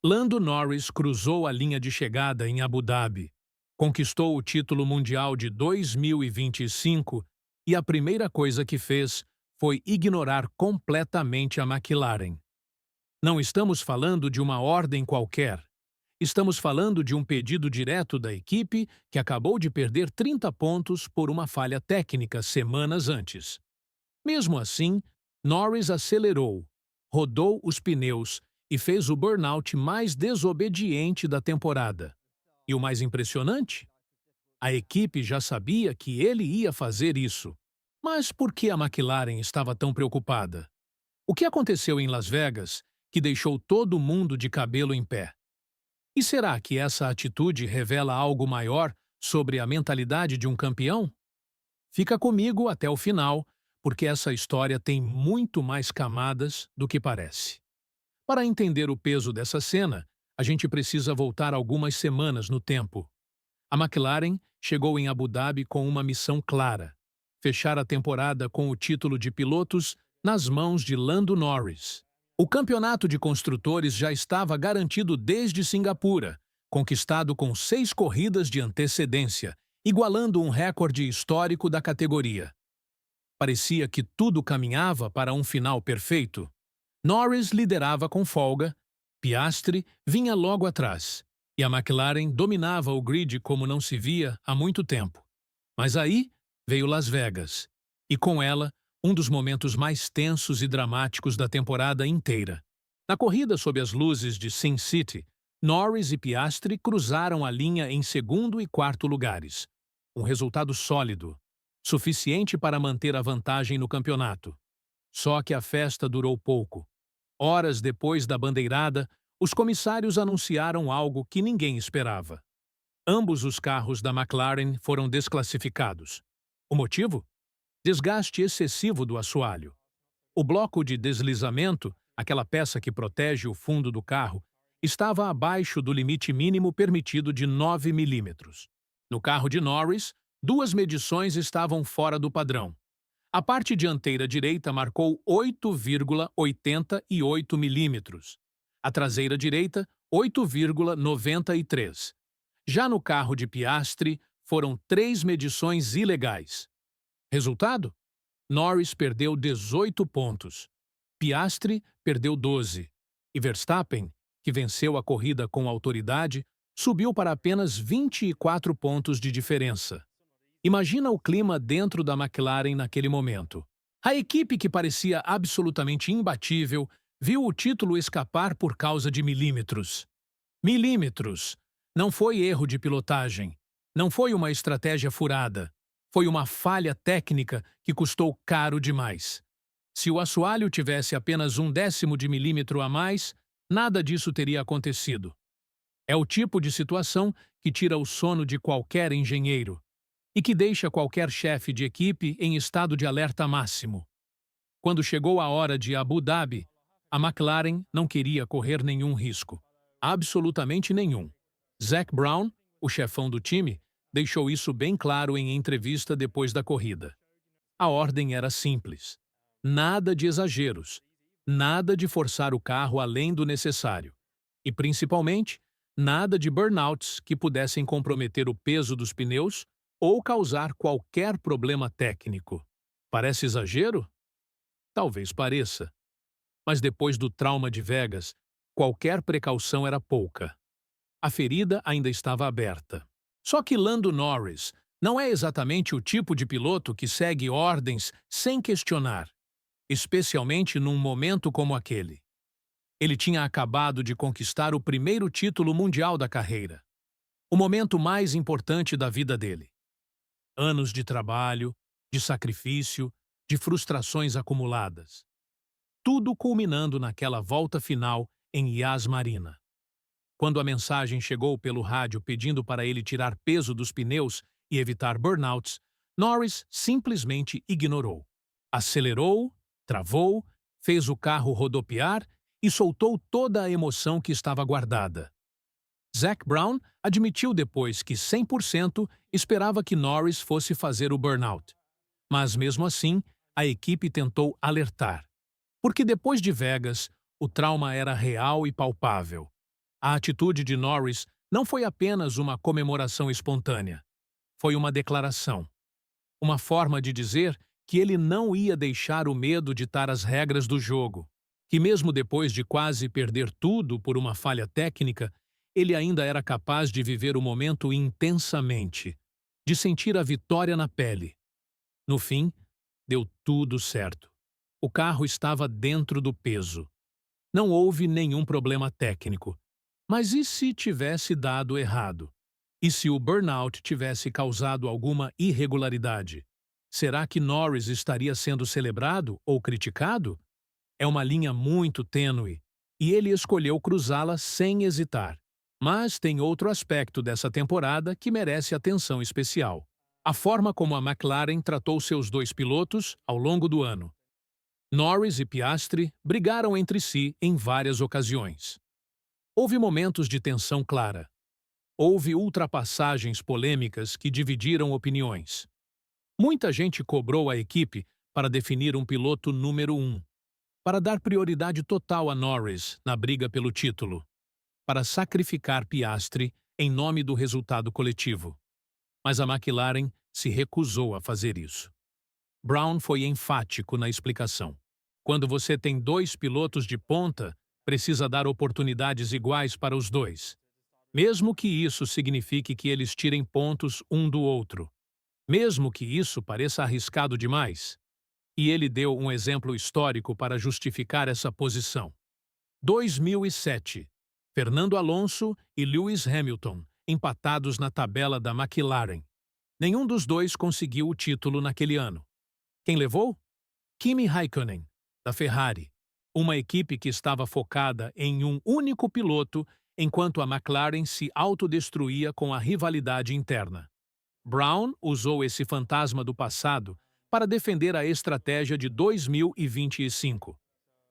Lando Norris cruzou a linha de chegada em Abu Dhabi, conquistou o título mundial de 2025 e a primeira coisa que fez foi ignorar completamente a McLaren. Não estamos falando de uma ordem qualquer. Estamos falando de um pedido direto da equipe que acabou de perder 30 pontos por uma falha técnica semanas antes. Mesmo assim, Norris acelerou, rodou os pneus e fez o burnout mais desobediente da temporada. E o mais impressionante? A equipe já sabia que ele ia fazer isso. Mas por que a McLaren estava tão preocupada? O que aconteceu em Las Vegas que deixou todo mundo de cabelo em pé? E será que essa atitude revela algo maior sobre a mentalidade de um campeão? Fica comigo até o final, porque essa história tem muito mais camadas do que parece. Para entender o peso dessa cena, a gente precisa voltar algumas semanas no tempo. A McLaren chegou em Abu Dhabi com uma missão clara: fechar a temporada com o título de pilotos nas mãos de Lando Norris. O campeonato de construtores já estava garantido desde Singapura, conquistado com 6 corridas de antecedência, igualando um recorde histórico da categoria. Parecia que tudo caminhava para um final perfeito. Norris liderava com folga, Piastri vinha logo atrás, e a McLaren dominava o grid como não se via há muito tempo. Mas aí veio Las Vegas, e com ela, um dos momentos mais tensos e dramáticos da temporada inteira. Na corrida sob as luzes de Sin City, Norris e Piastri cruzaram a linha em segundo e quarto lugares. Um resultado sólido, suficiente para manter a vantagem no campeonato. Só que a festa durou pouco. Horas depois da bandeirada, os comissários anunciaram algo que ninguém esperava. Ambos os carros da McLaren foram desclassificados. O motivo? Desgaste excessivo do assoalho. O bloco de deslizamento, aquela peça que protege o fundo do carro, estava abaixo do limite mínimo permitido de 9 milímetros. No carro de Norris, 2 medições estavam fora do padrão. A parte dianteira direita marcou 8,88 milímetros. A traseira direita, 8,93. Já no carro de Piastri, foram 3 medições ilegais. Resultado? Norris perdeu 18 pontos. Piastri perdeu 12. E Verstappen, que venceu a corrida com autoridade, subiu para apenas 24 pontos de diferença. Imagina o clima dentro da McLaren naquele momento. A equipe, que parecia absolutamente imbatível, viu o título escapar por causa de milímetros. Milímetros! Não foi erro de pilotagem. Não foi uma estratégia furada. Foi uma falha técnica que custou caro demais. Se o assoalho tivesse apenas 1/10 de milímetro a mais, nada disso teria acontecido. É o tipo de situação que tira o sono de qualquer engenheiro e que deixa qualquer chefe de equipe em estado de alerta máximo. Quando chegou a hora de Abu Dhabi, a McLaren não queria correr nenhum risco. Absolutamente nenhum. Zac Brown, o chefão do time, deixou isso bem claro em entrevista depois da corrida. A ordem era simples. Nada de exageros. Nada de forçar o carro além do necessário. E, principalmente, nada de burnouts que pudessem comprometer o peso dos pneus ou causar qualquer problema técnico. Parece exagero? Talvez pareça. Mas depois do trauma de Vegas, qualquer precaução era pouca. A ferida ainda estava aberta. Só que Lando Norris não é exatamente o tipo de piloto que segue ordens sem questionar, especialmente num momento como aquele. Ele tinha acabado de conquistar o primeiro título mundial da carreira, o momento mais importante da vida dele. Anos de trabalho, de sacrifício, de frustrações acumuladas. Tudo culminando naquela volta final em Yas Marina. Quando a mensagem chegou pelo rádio pedindo para ele tirar peso dos pneus e evitar burnouts, Norris simplesmente ignorou. Acelerou, travou, fez o carro rodopiar e soltou toda a emoção que estava guardada. Zac Brown admitiu depois que 100% esperava que Norris fosse fazer o burnout. Mas mesmo assim, a equipe tentou alertar. Porque depois de Vegas, o trauma era real e palpável. A atitude de Norris não foi apenas uma comemoração espontânea. Foi uma declaração. Uma forma de dizer que ele não ia deixar o medo ditar as regras do jogo. Que mesmo depois de quase perder tudo por uma falha técnica, ele ainda era capaz de viver o momento intensamente, de sentir a vitória na pele. No fim, deu tudo certo. O carro estava dentro do peso. Não houve nenhum problema técnico. Mas e se tivesse dado errado? E se o burnout tivesse causado alguma irregularidade? Será que Norris estaria sendo celebrado ou criticado? É uma linha muito tênue, e ele escolheu cruzá-la sem hesitar. Mas tem outro aspecto dessa temporada que merece atenção especial. A forma como a McLaren tratou seus dois pilotos ao longo do ano. Norris e Piastri brigaram entre si em várias ocasiões. Houve momentos de tensão clara. Houve ultrapassagens polêmicas que dividiram opiniões. Muita gente cobrou a equipe para definir um piloto número 1, para dar prioridade total a Norris na briga pelo título, para sacrificar Piastri em nome do resultado coletivo. Mas a McLaren se recusou a fazer isso. Brown foi enfático na explicação. Quando você tem dois pilotos de ponta, precisa dar oportunidades iguais para os dois. Mesmo que isso signifique que eles tirem pontos um do outro. Mesmo que isso pareça arriscado demais. E ele deu um exemplo histórico para justificar essa posição. 2007. Fernando Alonso e Lewis Hamilton, empatados na tabela da McLaren. Nenhum dos dois conseguiu o título naquele ano. Quem levou? Kimi Raikkonen, da Ferrari. Uma equipe que estava focada em um único piloto, enquanto a McLaren se autodestruía com a rivalidade interna. Brown usou esse fantasma do passado para defender a estratégia de 2025.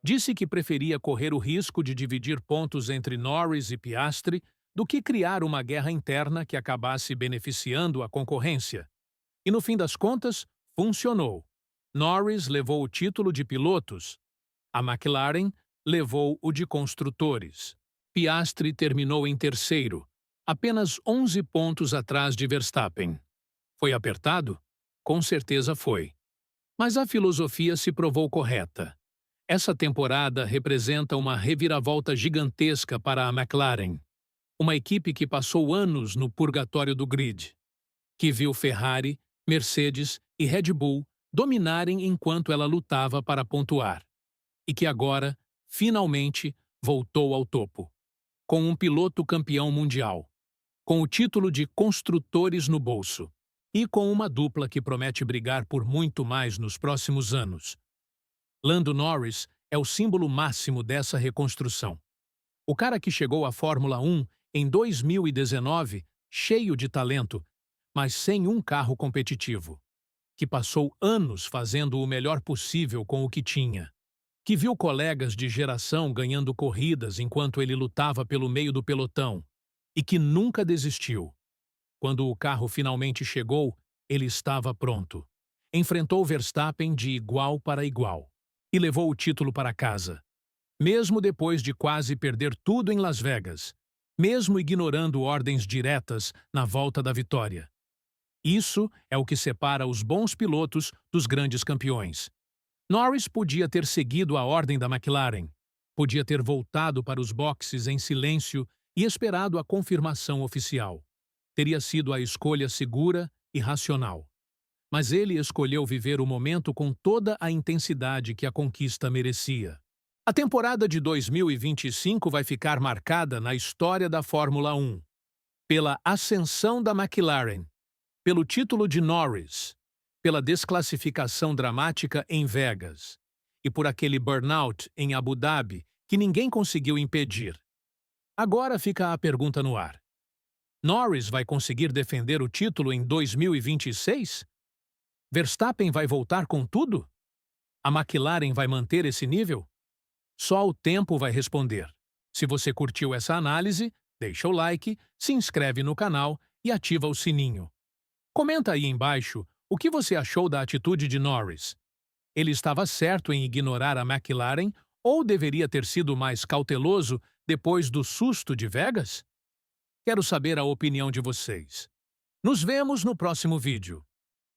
Disse que preferia correr o risco de dividir pontos entre Norris e Piastri do que criar uma guerra interna que acabasse beneficiando a concorrência. E no fim das contas, funcionou. Norris levou o título de pilotos. A McLaren levou o de construtores. Piastri terminou em terceiro, apenas 11 pontos atrás de Verstappen. Foi apertado? Com certeza foi. Mas a filosofia se provou correta. Essa temporada representa uma reviravolta gigantesca para a McLaren. Uma equipe que passou anos no purgatório do grid, que viu Ferrari, Mercedes e Red Bull dominarem enquanto ela lutava para pontuar. E que agora, finalmente, voltou ao topo. Com um piloto campeão mundial. Com o título de construtores no bolso. E com uma dupla que promete brigar por muito mais nos próximos anos. Lando Norris é o símbolo máximo dessa reconstrução. O cara que chegou à Fórmula 1 em 2019, cheio de talento, mas sem um carro competitivo. Que passou anos fazendo o melhor possível com o que tinha. Que viu colegas de geração ganhando corridas enquanto ele lutava pelo meio do pelotão. E que nunca desistiu. Quando o carro finalmente chegou, ele estava pronto. Enfrentou Verstappen de igual para igual. E levou o título para casa. Mesmo depois de quase perder tudo em Las Vegas. Mesmo ignorando ordens diretas na volta da vitória. Isso é o que separa os bons pilotos dos grandes campeões. Norris podia ter seguido a ordem da McLaren. Podia ter voltado para os boxes em silêncio e esperado a confirmação oficial. Teria sido a escolha segura e racional. Mas ele escolheu viver o momento com toda a intensidade que a conquista merecia. A temporada de 2025 vai ficar marcada na história da Fórmula 1. Pela ascensão da McLaren, pelo título de Norris, pela desclassificação dramática em Vegas e por aquele burnout em Abu Dhabi que ninguém conseguiu impedir. Agora fica a pergunta no ar. Norris vai conseguir defender o título em 2026? Verstappen vai voltar com tudo? A McLaren vai manter esse nível? Só o tempo vai responder. Se você curtiu essa análise, deixa o like, se inscreve no canal e ativa o sininho. Comenta aí embaixo o que você achou da atitude de Norris. Ele estava certo em ignorar a McLaren Ou deveria ter sido mais cauteloso depois do susto de Vegas? Quero saber a opinião de vocês. Nos vemos no próximo vídeo.